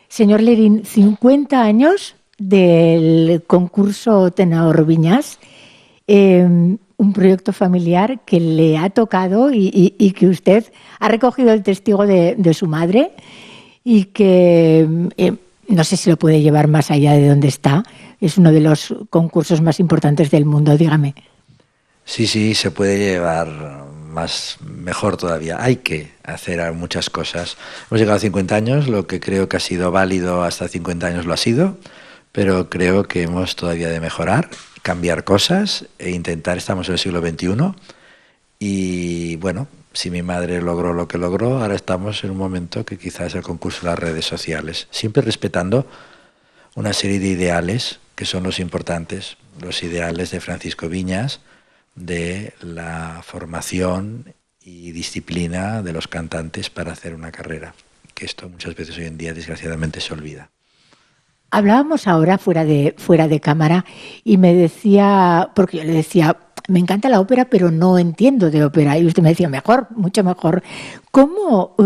Señor Lerín, 50 años del concurso Tenor Viñas, un proyecto familiar que le ha tocado y que usted ha recogido el testigo de su madre y que no sé si lo puede llevar más allá de donde está. Es uno de los concursos más importantes del mundo, dígame. Sí, sí, se puede llevar mejor todavía. Hay que hacer muchas cosas. Hemos llegado a 50 años, lo que creo que ha sido válido hasta 50 años lo ha sido, pero creo que hemos todavía de mejorar, cambiar cosas e intentar, estamos en el siglo XXI y bueno, si mi madre logró lo que logró, ahora estamos en un momento que quizás es el concurso de las redes sociales, siempre respetando una serie de ideales que son los importantes, los ideales de Francisco Viñas, de la formación y disciplina de los cantantes para hacer una carrera, que esto muchas veces hoy en día desgraciadamente se olvida. Hablábamos ahora fuera de cámara y me decía, porque yo le decía, me encanta la ópera, pero no entiendo de ópera. Y usted me decía, mejor, mucho mejor. ¿Cómo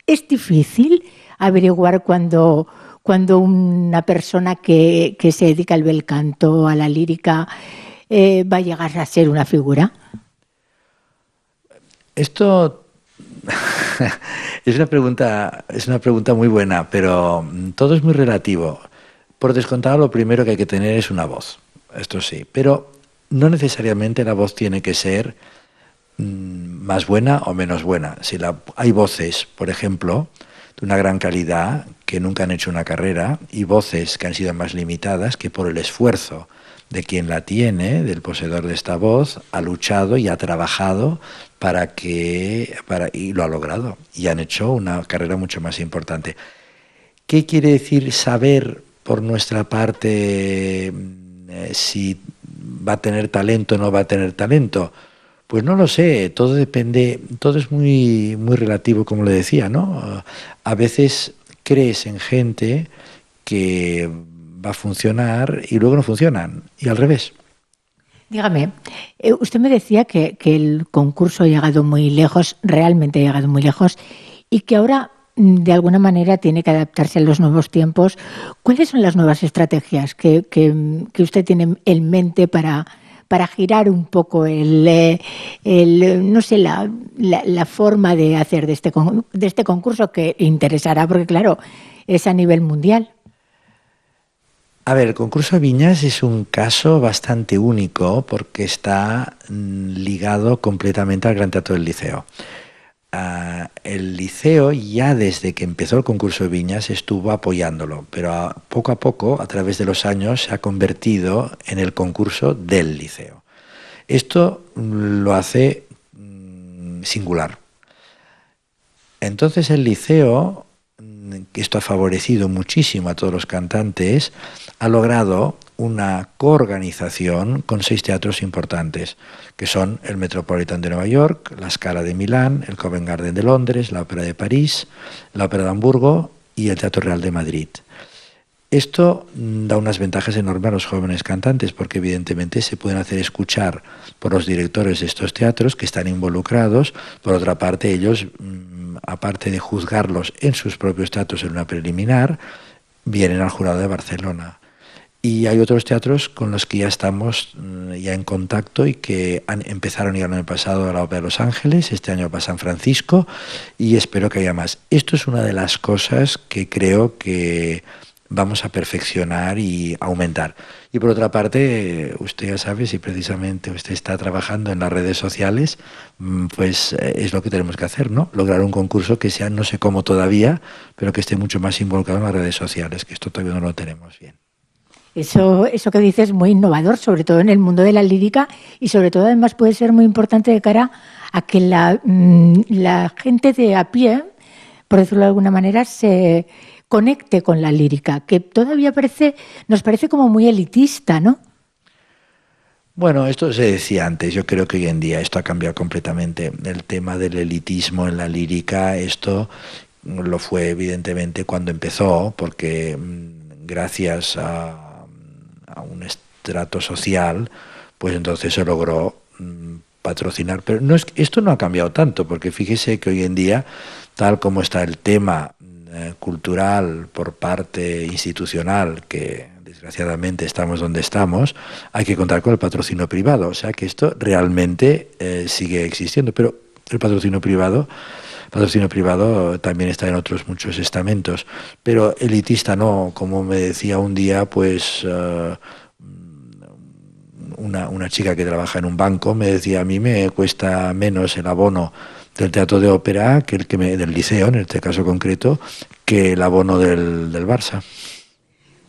es difícil averiguar cuando una persona que se dedica al bel canto, a la lírica, va a llegar a ser una figura? Esto es una pregunta muy buena, pero todo es muy relativo. Por descontado, lo primero que hay que tener es una voz, esto sí, pero no necesariamente la voz tiene que ser más buena o menos buena. Hay voces, por ejemplo, de una gran calidad que nunca han hecho una carrera y voces que han sido más limitadas que por el esfuerzo de quien la tiene, del poseedor de esta voz, ha luchado y ha trabajado y lo ha logrado y han hecho una carrera mucho más importante. ¿Qué quiere decir saber por nuestra parte si va a tener talento o no va a tener talento? Pues no lo sé, todo depende, todo es muy, muy relativo, como le decía, ¿no? A veces crees en gente que va a funcionar y luego no funcionan, y al revés. Dígame, usted me decía que el concurso ha llegado muy lejos, realmente ha llegado muy lejos, y que ahora de alguna manera tiene que adaptarse a los nuevos tiempos. ¿Cuáles son las nuevas estrategias que usted tiene en mente para girar un poco no sé, la forma de hacer de este concurso que interesará? Porque claro, es a nivel mundial. A ver, el concurso Viñas es un caso bastante único porque está ligado completamente al Gran Teatro del Liceo. El Liceo ya desde que empezó el concurso Viñas estuvo apoyándolo, pero poco a poco, a través de los años, se ha convertido en el concurso del Liceo. Esto lo hace singular. Entonces el Liceo, que esto ha favorecido muchísimo a todos los cantantes, ha logrado una coorganización con 6 teatros importantes, que son el Metropolitan de Nueva York, la Scala de Milán, el Covent Garden de Londres, la Ópera de París, la Ópera de Hamburgo y el Teatro Real de Madrid. Esto da unas ventajas enormes a los jóvenes cantantes porque evidentemente se pueden hacer escuchar por los directores de estos teatros que están involucrados. Por otra parte, ellos, aparte de juzgarlos en sus propios teatros en una preliminar, vienen al jurado de Barcelona. Y hay otros teatros con los que ya estamos ya en contacto y que empezaron ya el año pasado a la Ópera de Los Ángeles, este año para San Francisco y espero que haya más. Esto es una de las cosas que creo que vamos a perfeccionar y aumentar. Y por otra parte, usted ya sabe, si precisamente usted está trabajando en las redes sociales, pues es lo que tenemos que hacer, ¿no? Lograr un concurso que sea, no sé cómo todavía, pero que esté mucho más involucrado en las redes sociales, que esto todavía no lo tenemos bien. Eso que dices es muy innovador, sobre todo en el mundo de la lírica y sobre todo además puede ser muy importante de cara a que la gente de a pie, por decirlo de alguna manera, se conecte con la lírica, que todavía nos parece como muy elitista, ¿no? Bueno, esto se decía antes, yo creo que hoy en día esto ha cambiado completamente. El tema del elitismo en la lírica, esto lo fue evidentemente cuando empezó, porque gracias a un estrato social, pues entonces se logró patrocinar. Pero esto no ha cambiado tanto, porque fíjese que hoy en día tal como está el tema cultural por parte institucional, que desgraciadamente estamos donde estamos, hay que contar con el patrocinio privado. O sea que esto realmente sigue existiendo, pero el patrocinio privado también está en otros muchos estamentos, pero elitista no. Como me decía un día, pues una chica que trabaja en un banco me decía: a mí me cuesta menos el abono del teatro de ópera que del liceo, en este caso concreto, que el abono del Barça.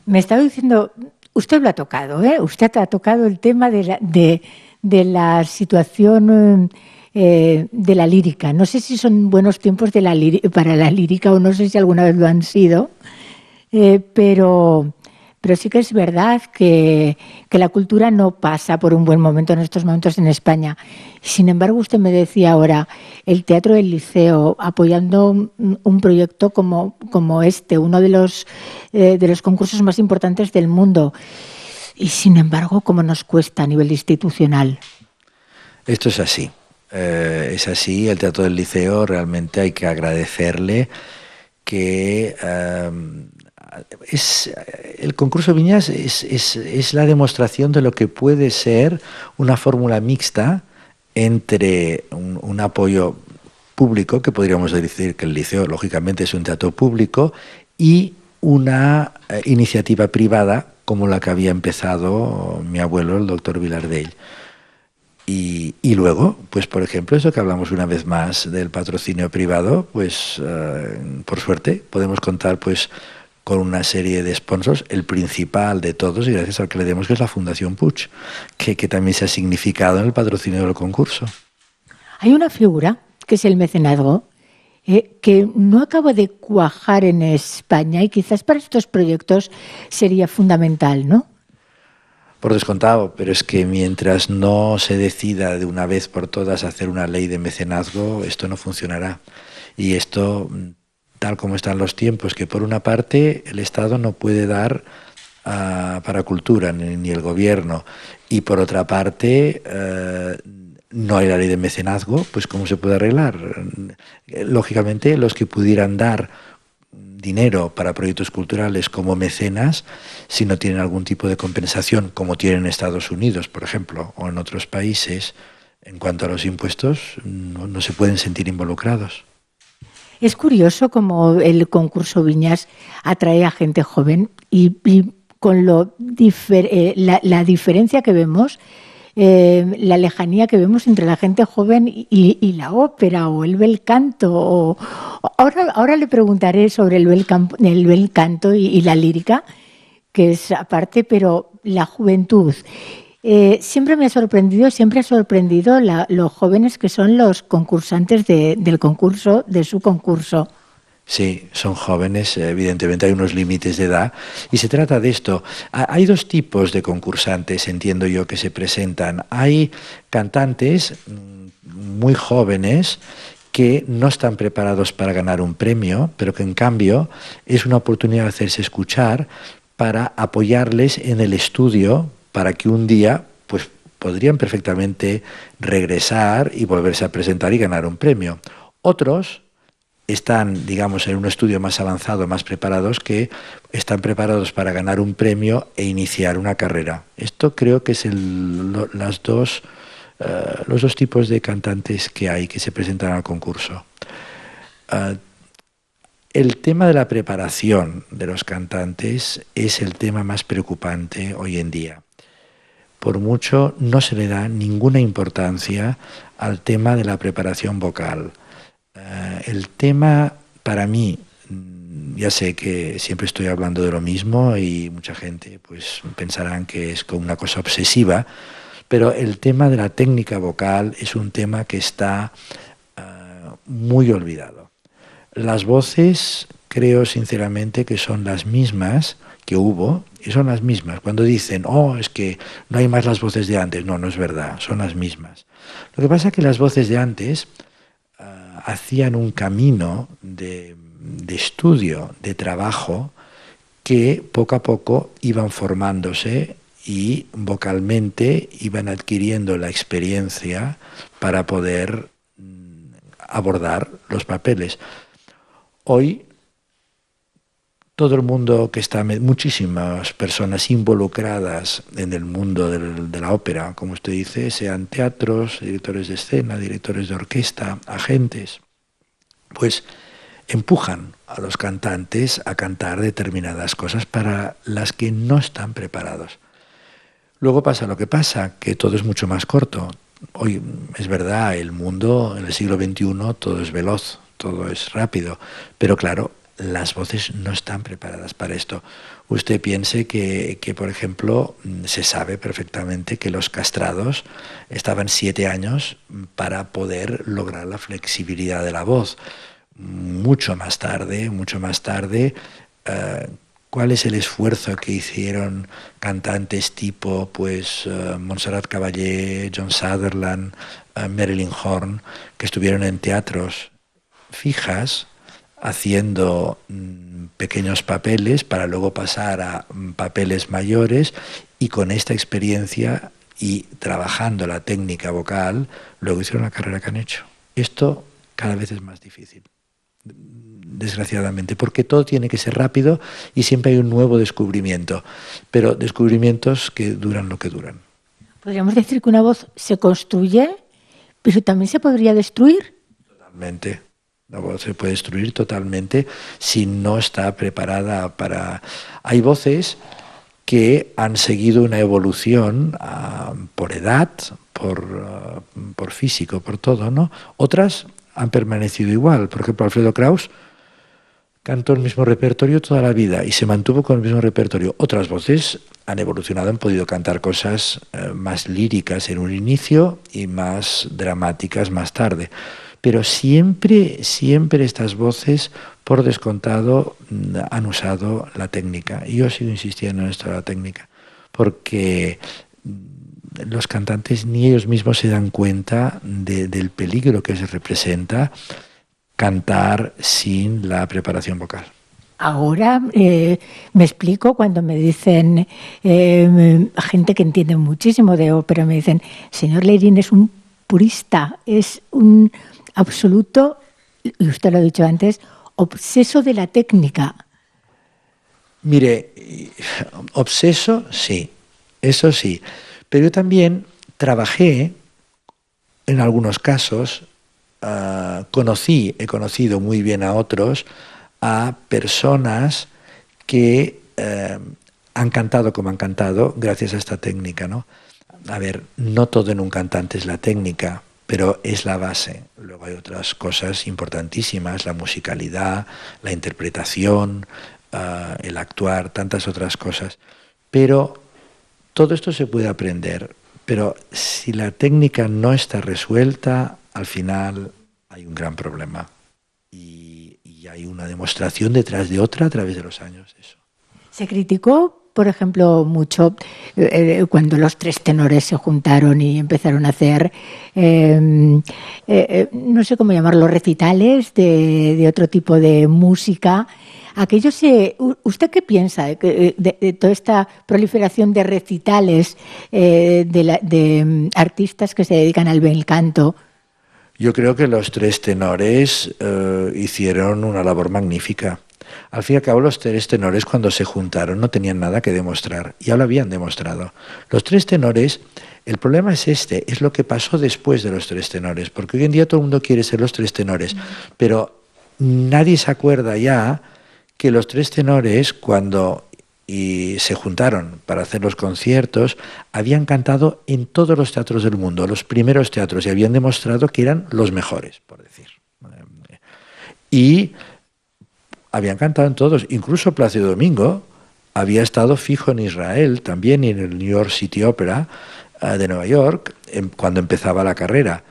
Me estaba diciendo, usted lo ha tocado, ¿eh? Usted ha tocado el tema de la situación de la lírica. No sé si son buenos tiempos para la lírica, o no sé si alguna vez lo han sido, pero sí que es verdad que la cultura no pasa por un buen momento en estos momentos en España. Sin embargo, usted me decía ahora, el Teatro del Liceo apoyando un proyecto como este, uno de los concursos más importantes del mundo. Y sin embargo, ¿cómo nos cuesta a nivel institucional? Esto es así. Es así. El Teatro del Liceo realmente hay que agradecerle que el concurso Viñas es la demostración de lo que puede ser una fórmula mixta entre un apoyo público, que podríamos decir que el Liceo lógicamente es un teatro público, y una iniciativa privada como la que había empezado mi abuelo, el doctor Vilardell. Y luego, pues por ejemplo, eso que hablamos una vez más del patrocinio privado, pues por suerte podemos contar pues con una serie de sponsors, el principal de todos, y gracias al que le demos, que es la Fundación Puig, que también se ha significado en el patrocinio del concurso. Hay una figura, que es el mecenazgo, que no acaba de cuajar en España, y quizás para estos proyectos sería fundamental, ¿no? Por descontado, pero es que mientras no se decida de una vez por todas hacer una ley de mecenazgo, esto no funcionará. Y esto, tal como están los tiempos, que por una parte el Estado no puede dar para cultura, ni el gobierno, y por otra parte no hay la ley de mecenazgo, pues ¿cómo se puede arreglar? Lógicamente, los que pudieran dar dinero para proyectos culturales como mecenas, si no tienen algún tipo de compensación, como tienen en Estados Unidos, por ejemplo, o en otros países, en cuanto a los impuestos, no se pueden sentir involucrados. Es curioso cómo el concurso Viñas atrae a gente joven y con la diferencia que vemos, la lejanía que vemos entre la gente joven y la ópera o el bel canto. Ahora le preguntaré sobre el bel canto y la lírica, que es aparte, pero la juventud. Siempre ha sorprendido los jóvenes que son los concursantes del concurso, de su concurso. Sí, son jóvenes, evidentemente hay unos límites de edad, y se trata de esto. Hay dos tipos de concursantes, entiendo yo, que se presentan. Hay cantantes muy jóvenes que no están preparados para ganar un premio, pero que en cambio es una oportunidad de hacerse escuchar, para apoyarles en el estudio, para que un día pues podrían perfectamente regresar y volverse a presentar y ganar un premio. Otros están, digamos, en un estudio más avanzado, más preparados, que están preparados para ganar un premio e iniciar una carrera. Esto creo que es los dos tipos de cantantes que hay, que se presentan al concurso. El tema de la preparación de los cantantes es el tema más preocupante hoy en día. Por mucho no se le da ninguna importancia al tema de la preparación vocal. El tema, para mí, ya sé que siempre estoy hablando de lo mismo y mucha gente pues pensarán que es como una cosa obsesiva, pero el tema de la técnica vocal es un tema que está muy olvidado. Las voces, creo sinceramente que son las mismas que hubo, y son las mismas. Cuando dicen, oh, es que no hay más las voces de antes, no es verdad, son las mismas. Lo que pasa es que las voces de antes hacían un camino de estudio, de trabajo, que poco a poco iban formándose y vocalmente iban adquiriendo la experiencia para poder abordar los papeles. Hoy todo el mundo que está, muchísimas personas involucradas en el mundo de la ópera, como usted dice, sean teatros, directores de escena, directores de orquesta, agentes, pues empujan a los cantantes a cantar determinadas cosas para las que no están preparados. Luego pasa lo que pasa, que todo es mucho más corto. Hoy es verdad, el mundo, en el siglo XXI, todo es veloz, todo es rápido, pero claro, las voces no están preparadas para esto. Usted piense que, por ejemplo, se sabe perfectamente que los castrados estaban 7 años para poder lograr la flexibilidad de la voz. Mucho más tarde, ¿cuál es el esfuerzo que hicieron cantantes tipo Montserrat Caballé, John Sutherland, Marilyn Horne, que estuvieron en teatros fijas haciendo pequeños papeles para luego pasar a papeles mayores, y con esta experiencia y trabajando la técnica vocal, luego hicieron la carrera que han hecho? Esto cada vez es más difícil, desgraciadamente, porque todo tiene que ser rápido y siempre hay un nuevo descubrimiento, pero descubrimientos que duran lo que duran. ¿Podríamos decir que una voz se construye, pero también se podría destruir? Totalmente. La voz se puede destruir totalmente si no está preparada para... Hay voces que han seguido una evolución por edad, por físico, por todo, ¿no? Otras han permanecido igual. Por ejemplo, Alfredo Kraus cantó el mismo repertorio toda la vida y se mantuvo con el mismo repertorio. Otras voces han evolucionado, han podido cantar cosas más líricas en un inicio y más dramáticas más tarde. Pero siempre estas voces, por descontado, han usado la técnica. Y yo sigo insistiendo en esto de la técnica, porque los cantantes ni ellos mismos se dan cuenta del peligro que se representa cantar sin la preparación vocal. Ahora me explico cuando me dicen gente que entiende muchísimo de ópera, me dicen, señor Leirín es un purista, es un absoluto, y usted lo ha dicho antes, obseso de la técnica. Mire, obseso, sí, eso sí, pero yo también trabajé en algunos casos, he conocido muy bien a otros, a personas que han cantado como han cantado gracias a esta técnica, ¿no? A ver, no todo en un cantante es la técnica, pero es la base. Luego hay otras cosas importantísimas, la musicalidad, la interpretación, el actuar, tantas otras cosas. Pero todo esto se puede aprender, pero si la técnica no está resuelta, al final hay un gran problema. Y hay una demostración detrás de otra a través de los años. Eso. Se criticó, por ejemplo, mucho cuando los tres tenores se juntaron y empezaron a hacer, no sé cómo llamarlo, recitales de otro tipo de música. ¿Usted qué piensa de toda esta proliferación de recitales de artistas que se dedican al bel canto? Yo creo que los tres tenores hicieron una labor magnífica. Al fin y al cabo, los tres tenores cuando se juntaron no tenían nada que demostrar, ya lo habían demostrado. Los tres tenores, el problema es lo que pasó después de los tres tenores, porque hoy en día todo el mundo quiere ser los tres tenores, pero nadie se acuerda ya que los tres tenores, cuando se juntaron para hacer los conciertos, habían cantado en todos los teatros del mundo, los primeros teatros, y habían demostrado que eran los mejores, por decir. Y habían cantado en todos, incluso Plácido Domingo había estado fijo en Israel, también en el New York City Opera de Nueva York, cuando empezaba la carrera.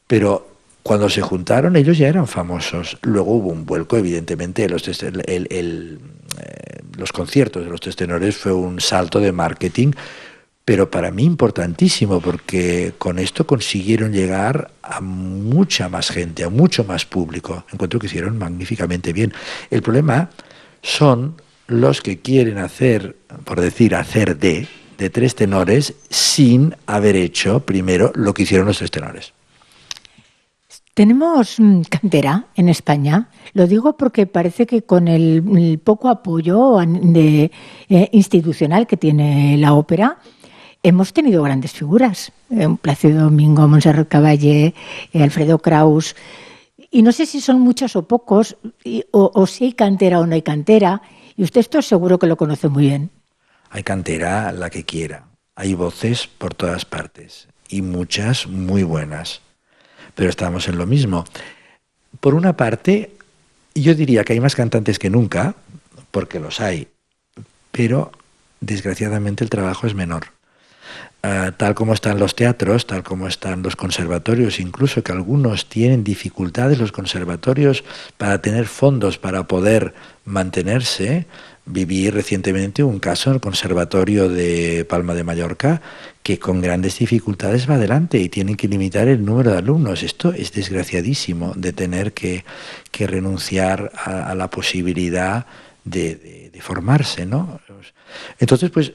Pero cuando se juntaron ellos ya eran famosos. Luego hubo un vuelco, evidentemente, los conciertos de los tres tenores fue un salto de marketing, pero para mí importantísimo, porque con esto consiguieron llegar a mucha más gente, a mucho más público. Encuentro que hicieron magníficamente bien. El problema son los que quieren hacer, por decir, hacer de tres tenores sin haber hecho primero lo que hicieron los tres tenores. Tenemos cantera en España. Lo digo porque parece que con el poco apoyo institucional que tiene la ópera, hemos tenido grandes figuras. Plácido Domingo, Montserrat Caballé, Alfredo Kraus. Y no sé si son muchos o pocos, o si hay cantera o no hay cantera. Y usted esto seguro que lo conoce muy bien. Hay cantera la que quiera. Hay voces por todas partes y muchas muy buenas. Pero estamos en lo mismo. Por una parte, yo diría que hay más cantantes que nunca, porque los hay, pero desgraciadamente el trabajo es menor. Tal como están los teatros, tal como están los conservatorios, incluso que algunos tienen dificultades los conservatorios para tener fondos para poder mantenerse. Viví recientemente un caso en el Conservatorio de Palma de Mallorca que con grandes dificultades va adelante y tienen que limitar el número de alumnos. Esto es desgraciadísimo, de tener que renunciar a la posibilidad de formarse, ¿no? Entonces, pues,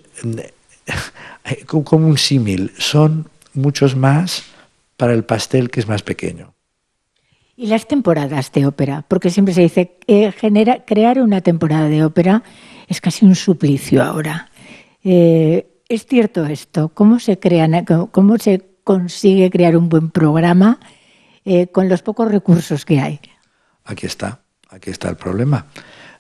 como un símil, son muchos más para el pastel que es más pequeño. Y las temporadas de ópera, porque siempre se dice crear una temporada de ópera es casi un suplicio ahora. ¿Es cierto esto? ¿Cómo se consigue crear un buen programa con los pocos recursos que hay? Aquí está el problema.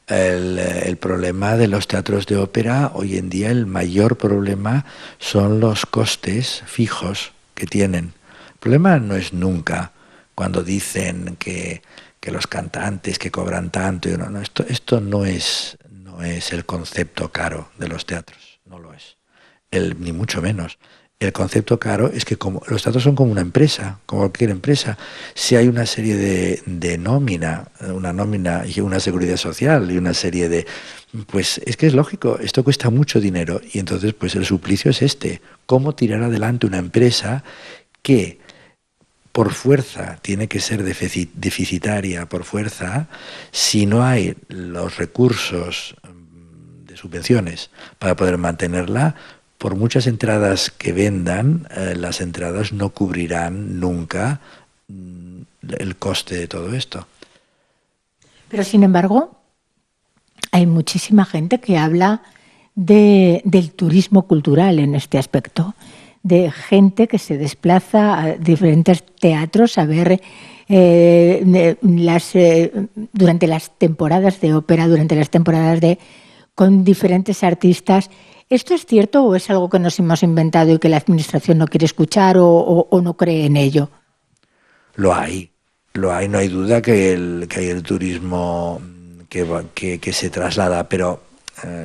El problema de los teatros de ópera, hoy en día el mayor problema son los costes fijos que tienen. El problema no es nunca cuando dicen que los cantantes que cobran tanto. No, esto no es el concepto caro de los teatros, no lo es. Ni mucho menos. El concepto caro es que como los teatros son como una empresa, como cualquier empresa. Si hay una serie de nómina, una nómina y una seguridad social y una serie de... Pues es que es lógico, esto cuesta mucho dinero y entonces pues el suplicio es este. ¿Cómo tirar adelante una empresa que por fuerza tiene que ser deficitaria, por fuerza, si no hay los recursos de subvenciones para poder mantenerla? Por muchas entradas que vendan, las entradas no cubrirán nunca el coste de todo esto. Pero sin embargo, hay muchísima gente que habla del turismo cultural en este aspecto, de gente que se desplaza a diferentes teatros a ver durante las temporadas de ópera, durante las temporadas con diferentes artistas. ¿Esto es cierto o es algo que nos hemos inventado y que la administración no quiere escuchar o no cree en ello? Lo hay, no hay duda que hay el turismo que se traslada, pero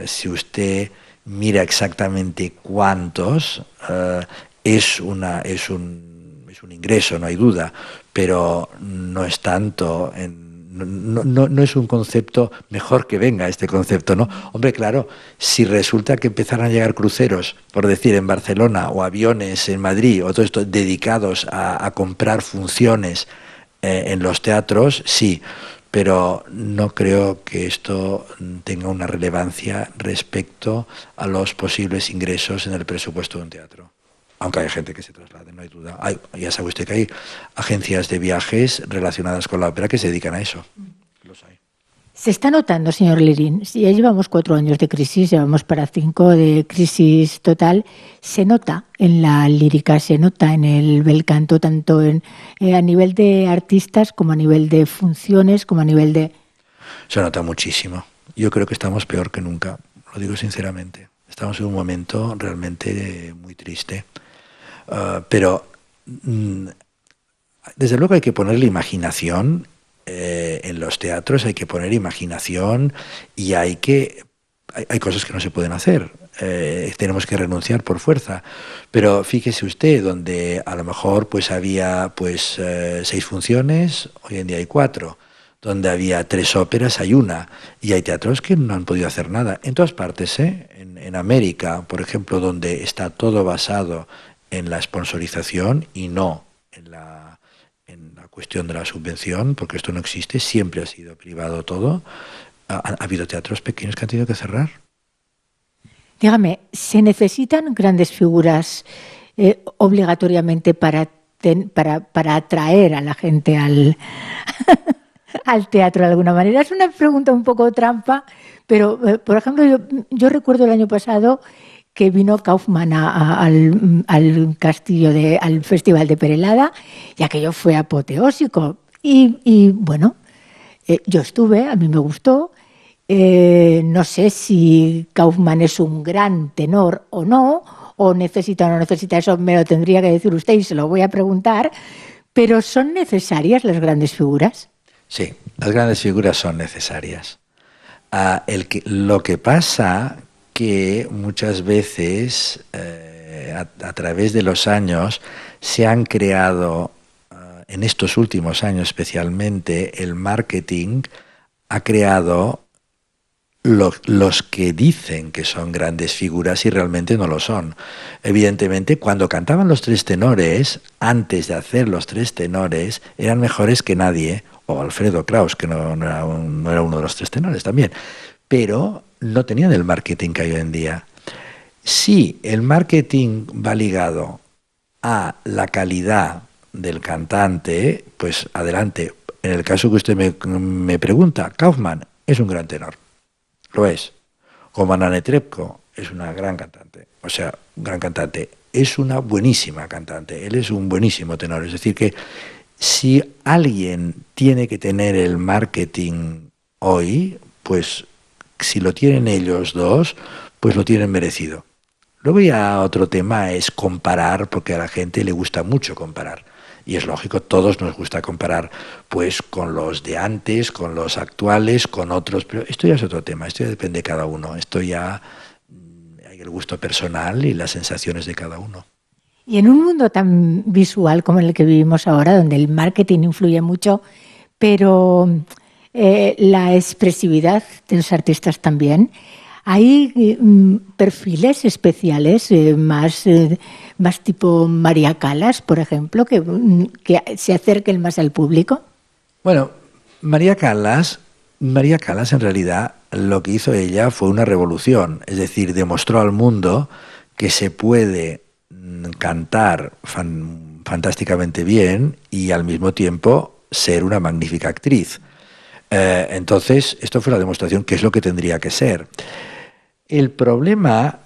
si usted mira exactamente cuántos, es un ingreso, no hay duda, pero no es tanto no es un concepto, mejor que venga este concepto, ¿no? Hombre, claro, si resulta que empezaran a llegar cruceros, por decir, en Barcelona, o aviones en Madrid, o todo esto, dedicados a comprar funciones en los teatros, sí, pero no creo que esto tenga una relevancia respecto a los posibles ingresos en el presupuesto de un teatro. Aunque hay gente que se traslade, no hay duda. Ya sabe usted que hay agencias de viajes relacionadas con la ópera que se dedican a eso. Los hay. Se está notando, señor Lerín, si ya llevamos 4 años de crisis, llevamos para 5 de crisis total, se nota en la lírica, se nota en el bel canto, tanto a nivel de artistas como a nivel de funciones, como a nivel de... Se nota muchísimo. Yo creo que estamos peor que nunca, lo digo sinceramente. Estamos en un momento realmente muy triste. Pero desde luego hay que ponerle imaginación en los teatros, hay que poner imaginación y hay cosas que no se pueden hacer. Tenemos que renunciar por fuerza. Pero fíjese usted, donde a lo mejor pues había 6 funciones, hoy en día hay 4. Donde había 3 óperas, hay 1. Y hay teatros que no han podido hacer nada. En todas partes, en América, por ejemplo, donde está todo basado en la sponsorización y no en la cuestión de la subvención, porque esto no existe, siempre ha sido privado todo. Ha habido teatros pequeños que han tenido que cerrar. Dígame, ¿se necesitan grandes figuras obligatoriamente para para atraer a la gente al, al teatro de alguna manera? Es una pregunta un poco trampa, pero, por ejemplo, yo recuerdo el año pasado que vino Kaufman al castillo, al Festival de Perelada, y aquello fue apoteósico. Y bueno, yo estuve, a mí me gustó. No sé si Kaufman es un gran tenor o no, o necesita o no necesita, eso me lo tendría que decir usted y se lo voy a preguntar, pero ¿son necesarias las grandes figuras? Sí, las grandes figuras son necesarias. Lo que pasa que muchas veces a través de los años se han creado, en estos últimos años especialmente, el marketing ha creado los que dicen que son grandes figuras y realmente no lo son. Evidentemente, cuando cantaban los tres tenores, antes de hacer los tres tenores, eran mejores que nadie, o Alfredo Kraus, que no era uno de los tres tenores también, pero no tenían el marketing que hay hoy en día. Si el marketing va ligado a la calidad del cantante, pues adelante. En el caso que usted me pregunta, Kaufman es un gran tenor. Lo es. Como Anna Netrebko es una gran cantante. O sea, un gran cantante. Es una buenísima cantante. Él es un buenísimo tenor. Es decir, que si alguien tiene que tener el marketing hoy, pues si lo tienen ellos dos, pues lo tienen merecido. Luego ya otro tema es comparar, porque a la gente le gusta mucho comparar. Y es lógico, todos nos gusta comparar pues con los de antes, con los actuales, con otros, pero esto ya es otro tema, esto ya depende de cada uno, esto ya hay el gusto personal y las sensaciones de cada uno. Y en un mundo tan visual como el que vivimos ahora, donde el marketing influye mucho, pero la expresividad de los artistas también, ¿hay perfiles especiales más tipo María Callas, por ejemplo, que se acerquen más al público? Bueno, María Callas en realidad lo que hizo ella fue una revolución, es decir, demostró al mundo que se puede cantar fantásticamente bien y al mismo tiempo ser una magnífica actriz. Entonces, esto fue la demostración que es lo que tendría que ser. El problema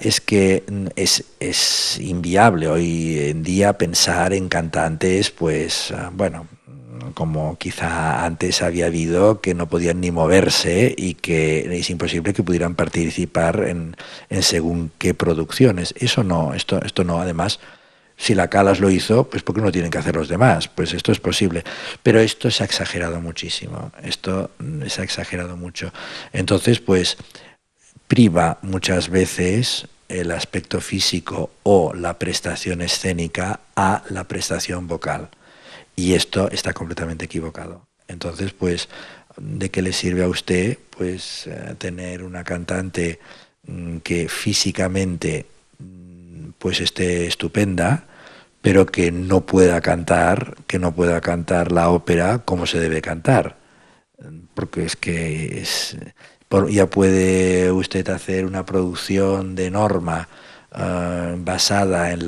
es que es inviable hoy en día pensar en cantantes, pues, bueno, como quizá antes había habido, que no podían ni moverse y que es imposible que pudieran participar en según qué producciones. Eso no, esto no, además. Si la Callas lo hizo, pues ¿por qué no tienen que hacer los demás? Pues esto es posible. Pero esto se ha exagerado muchísimo. Esto se ha exagerado mucho. Entonces, pues priva muchas veces el aspecto físico o la prestación escénica a la prestación vocal. Y esto está completamente equivocado. Entonces, pues, ¿de qué le sirve a usted pues tener una cantante que físicamente pues esté estupenda, pero que no pueda cantar la ópera como se debe cantar? Porque es que ya puede usted hacer una producción de Norma basada en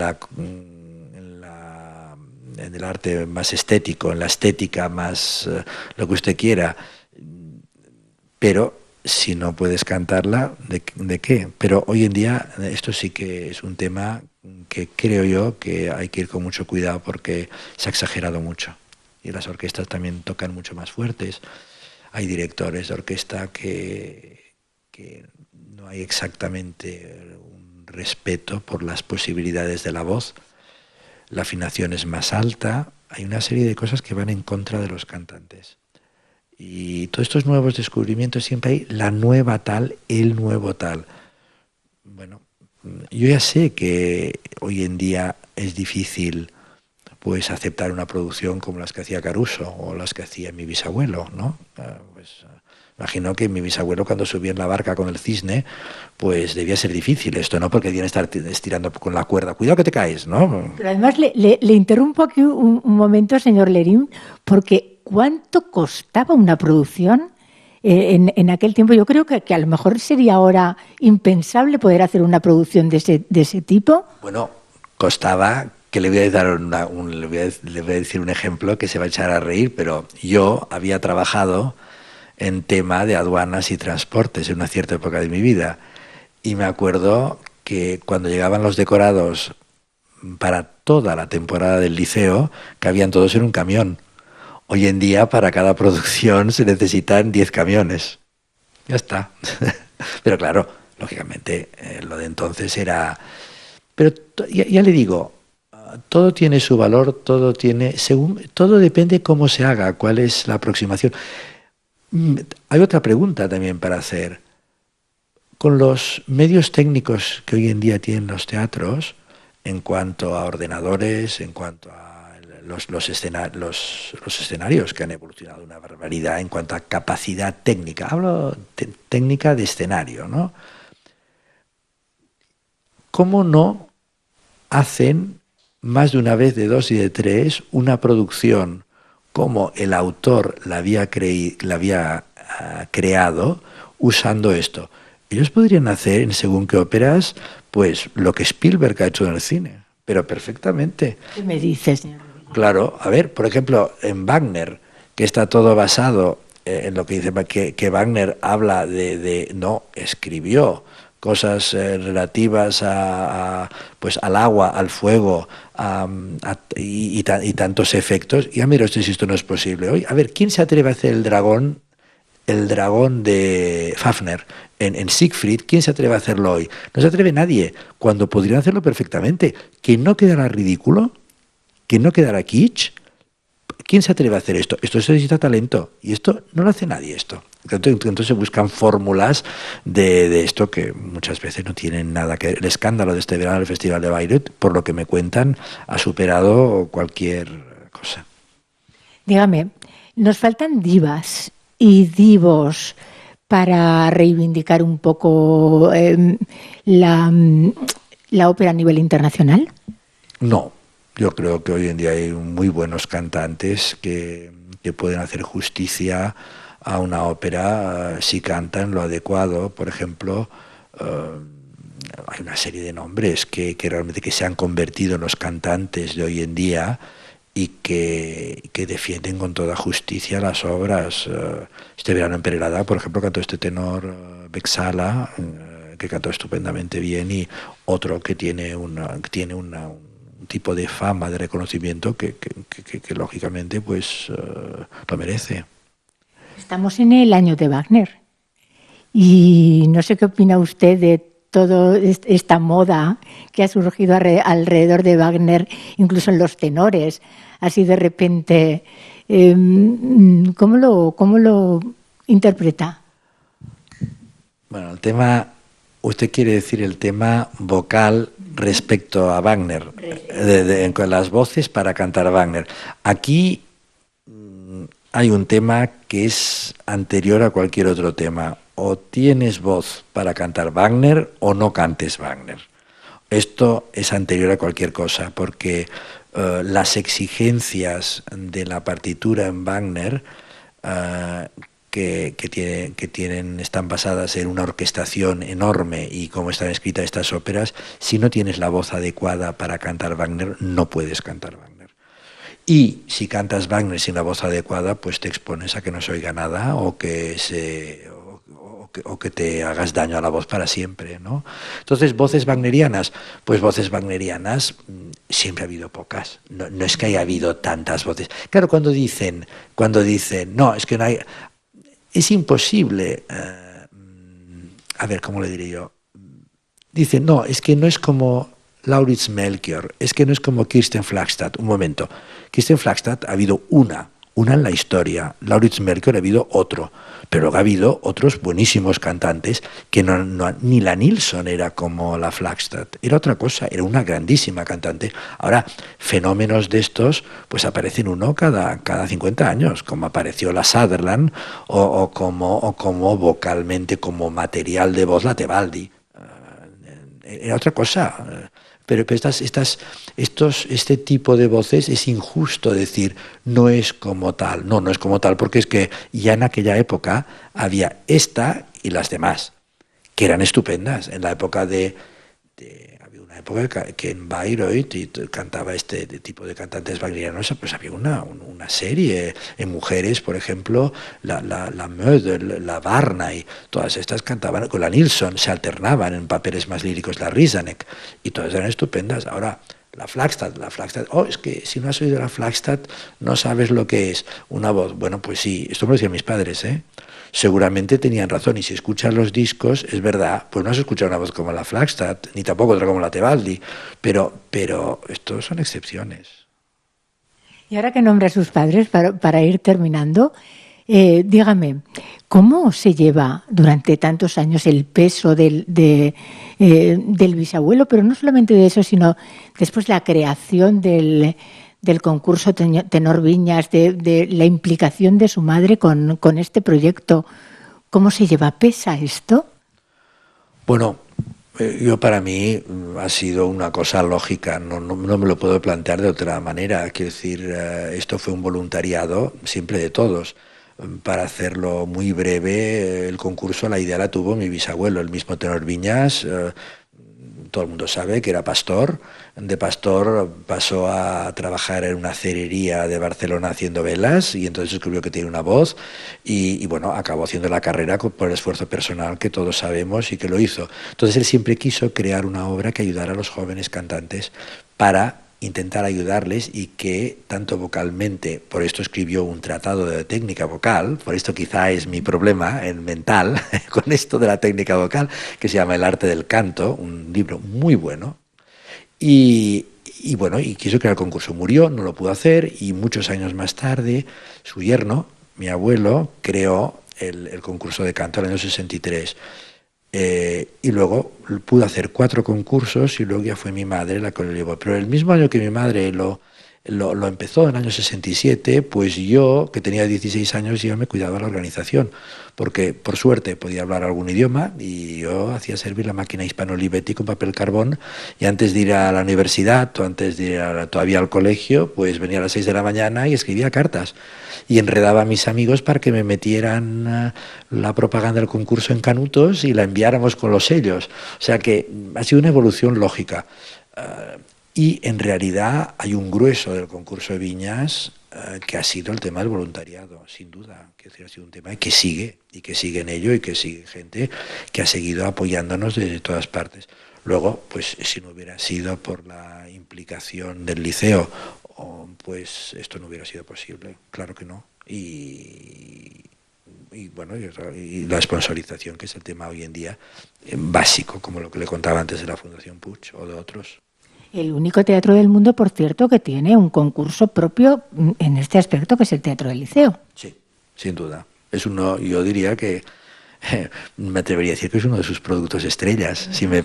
el arte más estético, en la estética más lo que usted quiera, pero si no puedes cantarla, ¿de qué? Pero hoy en día esto sí que es un tema que creo yo que hay que ir con mucho cuidado porque se ha exagerado mucho y las orquestas también tocan mucho más fuertes. Hay directores de orquesta que no hay exactamente un respeto por las posibilidades de la voz. La afinación es más alta. Hay una serie de cosas que van en contra de los cantantes. Y todos estos nuevos descubrimientos, siempre hay la nueva tal, el nuevo tal. Bueno, yo ya sé que hoy en día es difícil pues aceptar una producción como las que hacía Caruso o las que hacía mi bisabuelo, ¿no? Imagino que mi bisabuelo cuando subía en la barca con el cisne, pues debía ser difícil esto, ¿no? Porque debían estar estirando con la cuerda. Cuidado que te caes, ¿no? Pero además le interrumpo aquí un momento, señor Lerín, porque ¿cuánto costaba una producción en aquel tiempo? Yo creo que a lo mejor sería ahora impensable poder hacer una producción de ese tipo. Bueno, costaba que le voy a dar le voy a decir un ejemplo que se va a echar a reír, pero yo había trabajado en tema de aduanas y transportes en una cierta época de mi vida. Y me acuerdo que cuando llegaban los decorados para toda la temporada del liceo, cabían todos en un camión. Hoy en día, para cada producción se necesitan 10 camiones. Ya está. Pero claro, lógicamente, lo de entonces era... Pero ya le digo, todo tiene su valor, todo depende cómo se haga, cuál es la aproximación. Hay otra pregunta también para hacer. Con los medios técnicos que hoy en día tienen los teatros, en cuanto a ordenadores, en cuanto a los escenarios que han evolucionado una barbaridad, en cuanto a capacidad técnica, hablo técnica de escenario, ¿no? ¿Cómo no hacen más de una vez, de dos y de tres, una producción como el autor la había creado usando esto? Ellos podrían hacer en según qué óperas, pues lo que Spielberg ha hecho en el cine, pero perfectamente. ¿Qué me dices, señor? Claro, a ver, por ejemplo, en Wagner, que está todo basado en lo que dice que Wagner habla no, escribió cosas relativas pues al agua, al fuego y tantos efectos. Y mira usted si esto no es posible hoy. A ver, ¿quién se atreve a hacer el dragón de Fafner en Siegfried? ¿Quién se atreve a hacerlo hoy? No se atreve nadie, cuando podrían hacerlo perfectamente. Que no quedará ridículo, que no quedará kitsch. ¿Quién se atreve a hacer esto? Esto se necesita talento, y esto no lo hace nadie esto. Entonces se buscan fórmulas de esto que muchas veces no tienen nada que ver. El escándalo de este verano del Festival de Bayreuth, por lo que me cuentan, ha superado cualquier cosa. Dígame, nos faltan divas y divos para reivindicar un poco la ópera a nivel internacional. No, yo creo que hoy en día hay muy buenos cantantes que pueden hacer justicia a una ópera si cantan lo adecuado. Por ejemplo, hay una serie de nombres que realmente que se han convertido en los cantantes de hoy en día y que defienden con toda justicia las obras. Este verano en Perelada, por ejemplo, cantó este tenor Bexala, que cantó estupendamente bien, y otro que tiene un tipo de fama, de reconocimiento que lógicamente pues lo merece. Estamos en el año de Wagner y no sé qué opina usted de toda esta moda que ha surgido alrededor de Wagner, incluso en los tenores, así de repente. ¿Cómo lo interpreta? Bueno, el tema, usted quiere decir el tema vocal respecto a Wagner, con las voces para cantar a Wagner. Aquí hay un tema que es anterior a cualquier otro tema. O tienes voz para cantar Wagner o no cantes Wagner. Esto es anterior a cualquier cosa, porque las exigencias de la partitura en Wagner están basadas en una orquestación enorme, y como están escritas estas óperas, si no tienes la voz adecuada para cantar Wagner, no puedes cantar Wagner. Y si cantas Wagner sin la voz adecuada, pues te expones a que no se oiga nada o que te hagas daño a la voz para siempre, ¿no? Entonces, voces wagnerianas, pues voces wagnerianas siempre ha habido pocas. No es que haya habido tantas voces. Claro, cuando dicen, no, es que no hay... Es imposible, a ver, ¿cómo le diré yo? Dicen, no, es que no es como Lauritz Melchior, es que no es como Kirsten Flagstad. Un momento, Kirsten Flagstad ha habido una en la historia, Lauritz Melchior ha habido otro, pero luego ha habido otros buenísimos cantantes que ni la Nilsson era como la Flagstad, era otra cosa, era una grandísima cantante. Ahora, fenómenos de estos, pues aparecen uno cada 50 años, como apareció la Sutherland o como vocalmente, como material de voz, la Tebaldi. Era otra cosa. Pero este tipo de voces es injusto decir, no es como tal. No es como tal, porque es que ya en aquella época había esta y las demás, que eran estupendas. En la época había una una época que en Bayreuth cantaba este tipo de cantantes wagnerianos, pues había una serie en mujeres, por ejemplo, la Mödel, la Barnay, todas estas cantaban con la Nilsson, se alternaban en papeles más líricos, la Risanek, y todas eran estupendas. Ahora, la Flagstad, es que si no has oído la Flagstad no sabes lo que es una voz. Bueno, pues sí, esto me lo decían mis padres, ¿eh? Seguramente tenían razón, y si escuchas los discos, es verdad, pues no has escuchado una voz como la Flagstad, ni tampoco otra como la Tebaldi, pero estos son excepciones. Y ahora que nombra a sus padres, para ir terminando, dígame, ¿cómo se lleva durante tantos años el peso del bisabuelo? Pero no solamente de eso, sino después la creación del concurso Tenor Viñas, de la implicación de su madre con este proyecto. ¿Cómo se lleva? ¿Pesa esto? Bueno, yo para mí ha sido una cosa lógica, no me lo puedo plantear de otra manera. Quiero decir, esto fue un voluntariado siempre de todos. Para hacerlo muy breve, el concurso, la idea la tuvo mi bisabuelo, el mismo Tenor Viñas. Todo el mundo sabe que era pastor. De pastor pasó a trabajar en una cerería de Barcelona haciendo velas, y entonces descubrió que tiene una voz y bueno, acabó haciendo la carrera por el esfuerzo personal que todos sabemos, y que lo hizo. Entonces él siempre quiso crear una obra que ayudara a los jóvenes cantantes para intentar ayudarles, y que tanto vocalmente, por esto escribió un tratado de técnica vocal, por esto quizá es mi problema en mental con esto de la técnica vocal, que se llama El arte del canto, un libro muy bueno, y bueno, y quiso crear el concurso. Murió, no lo pudo hacer, y muchos años más tarde su yerno, mi abuelo, creó el concurso de canto en el año 63. Y luego pude hacer 4 concursos, y luego ya fue mi madre la que lo llevó. Pero el mismo año que mi madre lo empezó, en el año 67, pues yo, que tenía 16 años, ya me cuidaba la organización, porque por suerte podía hablar algún idioma, y yo hacía servir la máquina hispano-olivetti con papel carbón, y antes de ir a la universidad, o antes de ir todavía al colegio, pues venía a las 6 de la mañana y escribía cartas, y enredaba a mis amigos para que me metieran la propaganda del concurso en canutos y la enviáramos con los sellos. O sea que ha sido una evolución lógica. Y en realidad hay un grueso del concurso de Viñas que ha sido el tema del voluntariado, sin duda. Que ha sido un tema que sigue, y que sigue en ello, y que sigue gente que ha seguido apoyándonos desde todas partes. Luego, pues si no hubiera sido por la implicación del liceo, pues esto no hubiera sido posible, claro que no. Y bueno, y la sponsorización, que es el tema hoy en día básico, como lo que le contaba antes de la Fundación Puig o de otros. El único teatro del mundo, por cierto, que tiene un concurso propio en este aspecto, que es el Teatro del Liceo. Sí, sin duda. Es uno, yo diría que me atrevería a decir que es uno de sus productos estrellas, si me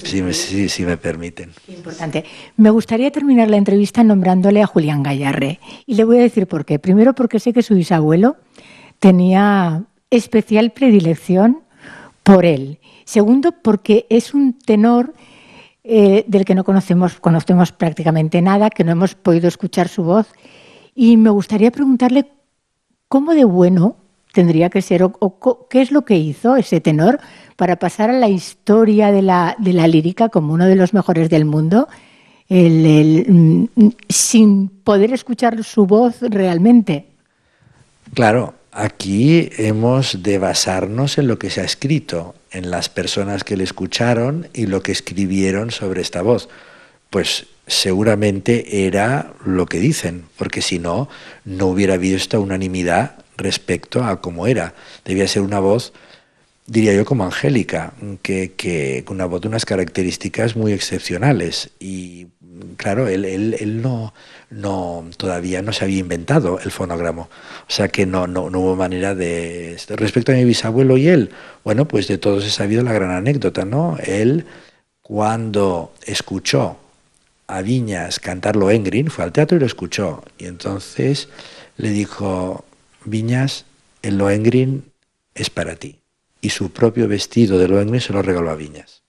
permiten. Importante. Me gustaría terminar la entrevista nombrándole a Julián Gayarre. Y le voy a decir por qué. Primero, porque sé que su bisabuelo tenía especial predilección por él. Segundo, porque es un tenor del que no conocemos prácticamente nada, que no hemos podido escuchar su voz. Y me gustaría preguntarle cómo de bueno tendría que ser, o qué es lo que hizo ese tenor para pasar a la historia de la lírica como uno de los mejores del mundo, sin poder escuchar su voz realmente. Claro, aquí hemos de basarnos en lo que se ha escrito, en las personas que le escucharon y lo que escribieron sobre esta voz. Pues seguramente era lo que dicen, porque si no, no hubiera habido esta unanimidad respecto a cómo era. Debía ser una voz, diría yo, como angélica, que una voz de unas características muy excepcionales. Y claro, él no todavía no se había inventado el fonograma, o sea que no hubo manera de... Respecto a mi bisabuelo y él, bueno, pues de todos he sabido la gran anécdota, ¿no? Él, cuando escuchó a Viñas cantar Lohengrin, fue al teatro y lo escuchó, y entonces le dijo: Viñas, el Lohengrin es para ti. Y su propio vestido de Lohengrin se lo regaló a Viñas.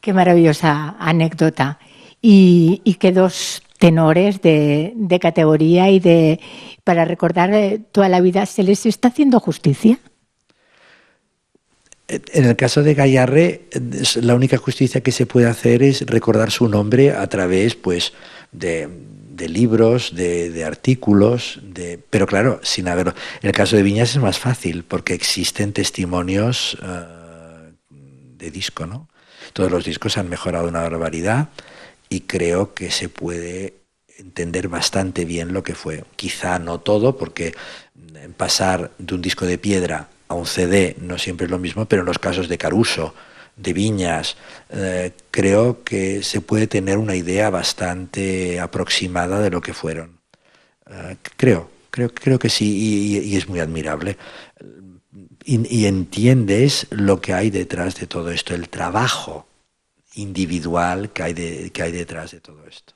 Qué maravillosa anécdota. Y que dos tenores de categoría y para recordar toda la vida, ¿se les está haciendo justicia? En el caso de Gayarre, la única justicia que se puede hacer es recordar su nombre a través, pues, de libros, de artículos, pero claro, sin haberlo. En el caso de Viñas es más fácil, porque existen testimonios de disco, ¿no? Todos los discos han mejorado una barbaridad y creo que se puede entender bastante bien lo que fue. Quizá no todo, porque pasar de un disco de piedra a un CD no siempre es lo mismo, pero en los casos de Caruso, de Viñas, creo que se puede tener una idea bastante aproximada de lo que fueron. Creo que sí, y es muy admirable. Y entiendes lo que hay detrás de todo esto, el trabajo individual que hay detrás de todo esto.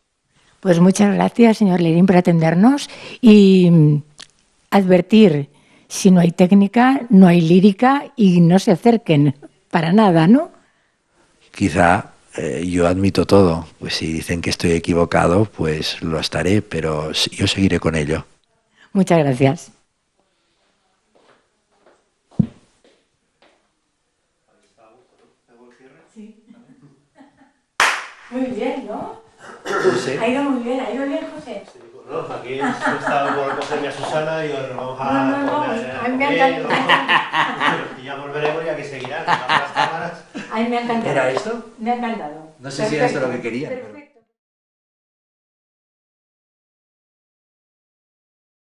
Pues muchas gracias, señor Lerín, por atendernos y advertir, si no hay técnica, no hay lírica y no se acerquen para nada, ¿no? Quizá yo admito todo, pues si dicen que estoy equivocado, pues lo estaré, pero yo seguiré con ello. Muchas gracias. Sí. Muy bien, ¿no? Sí. Ha ido muy bien, José. Sí, bueno, aquí estaba por cogerme a Susana y digo, nos vamos a... No, a mí me ha encantado. Y ya volveremos y aquí seguirán, las cámaras. A mí me ha encantado. ¿Era esto? Me ha encantado. No sé si era esto lo que quería. Perfecto.